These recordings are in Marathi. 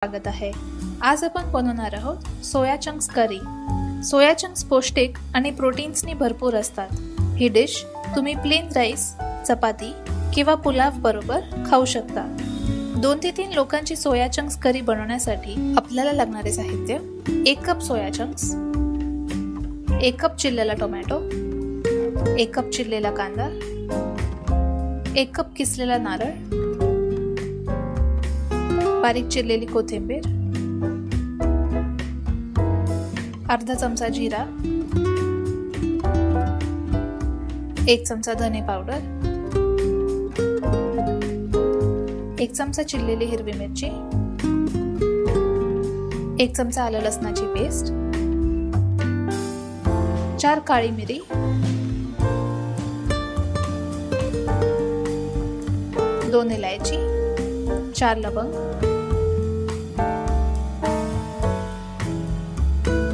स्वागत आहे। आज आपण बनवणार आहोत सोया चंक्स करी। सोया चंक्स पौष्टिक आणि प्रोटीन्सनी भरपूर असतात। ही डिश तुम्ही प्लेन राईस, चपाती किंवा पुलाव बरोबर खाऊ शकता। 2 ते 3 लोकांची सोया चंक्स करी बनवण्यासाठी आपल्याला लागणारे साहित्य: 1 कप सोया चंक्स, 1 कप चिरलेला टोमॅटो, 1 कप चिरलेला कांदा, 1 कप किसलेला नारळ, बारीक चिरलेली कोथिंबीर, अर्धा चमचा जीरा, 1 चमचा धने पावडर, 1 चमचा चिरलेली हिरवी मिरची, 1 चमचा आलं लसणाची पेस्ट, 4 काळी मिरी, 2 इलायची, 4 लवंग,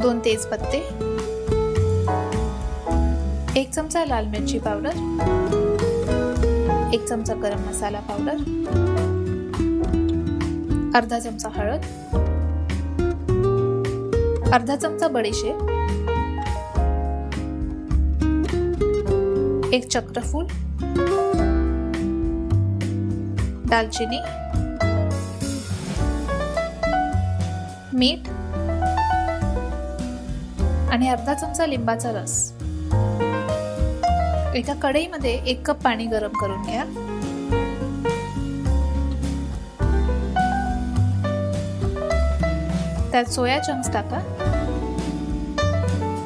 2 तेजपत्ते, 1 चमचा लाल मिरची पावडर, 1 चमचा गरम मसाला पावडर, अर्धा चमचा हळद, अर्धा चमचा बडीशेप, 1 चक्रफूल, दालचिनी, मीठ आणि अर्धा चमचा लिंबाचा रस। एका कढईमध्ये 1 कप पाणी गरम करून घ्या। त्यात सोया चंक्स टाका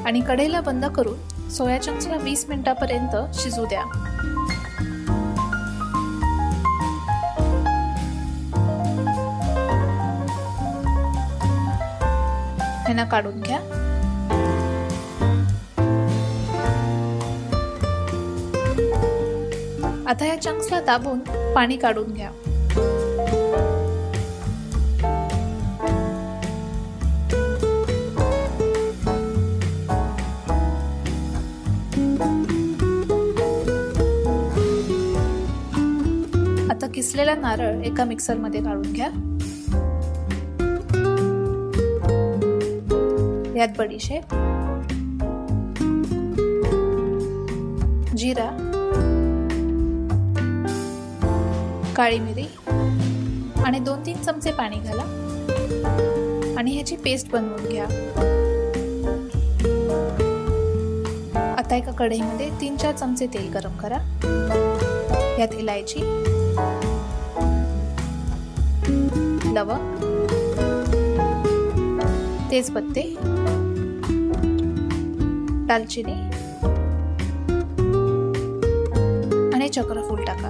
आणि कढईला बंद करून सोया चंक्सला 20 मिनिटांपर्यंत शिजू द्या। ह्यांना काढून घ्या। आता या चंक्सला दाबून पाणी काढून घ्या। आता किसलेला नारळ एका मिक्सर मध्ये काढून घ्या। यात बडीशेप, जीरा, काळी मिरी आणि 2-3 चमचे पाणी घाला आणि ह्याची पेस्ट बनवून घ्या। आता एका कढईमध्ये 3-4 चमचे तेल गरम करा। यात इलायची, लवंग, तेजपत्ते, दालचिनी आणि चक्रफूल टाका।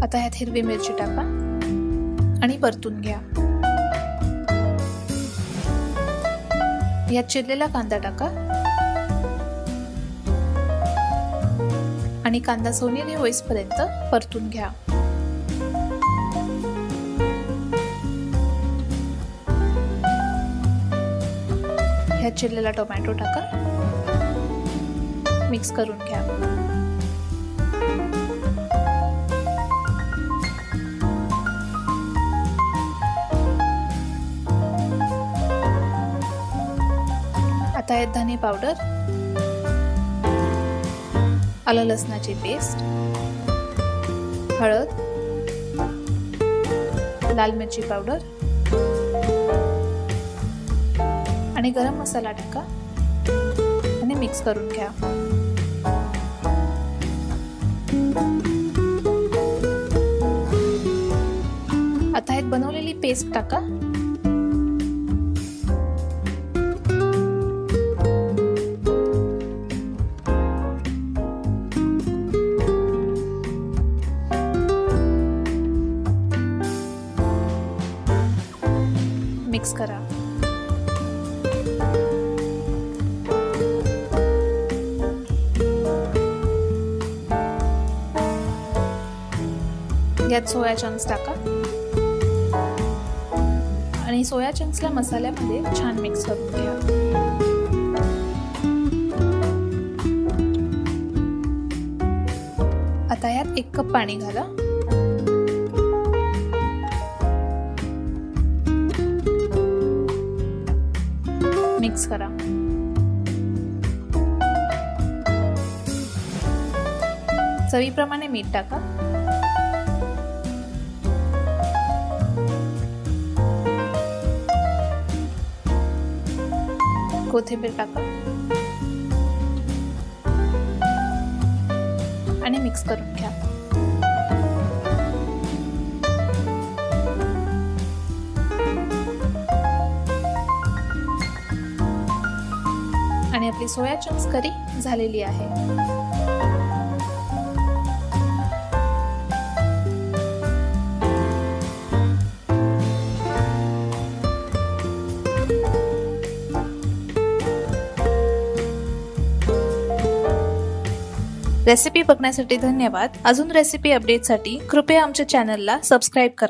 आता ह्यात हिरवी मिरची टाका आणि परतून घ्या। यात चिरलेला कांदा टाका आणि कांदा सोनेरी होईपर्यंत परतून घ्या। ह्यात चिरलेला टोमॅटो टाका, मिक्स करून घ्या। आता यात धने पावडर, आलं लसणाची पेस्ट, हळद, लाल मिरची पावडर आणि गरम मसाला टाका आणि मिक्स करून घ्या। आता यात बनवलेली पेस्ट टाका मिक्स करा। यात सोया चंक्स टाका आणि सोया चंक्सला मसाल्यामध्ये छान मिक्स करून घ्या। आता यात 1 कप पाणी घाला मिक्स करा. चवीप्रमाणे मीठ टाका. कोथिंबीर टाका आणि मिक्स करून घ्या. आणि आपली सोया चंक्स करी झालेली आहे. रेसिपी बघण्यासाठी धन्यवाद. अजून रेसिपी अपडेटसाठी कृपया आमच्या चॅनलला सबस्क्राईब करा.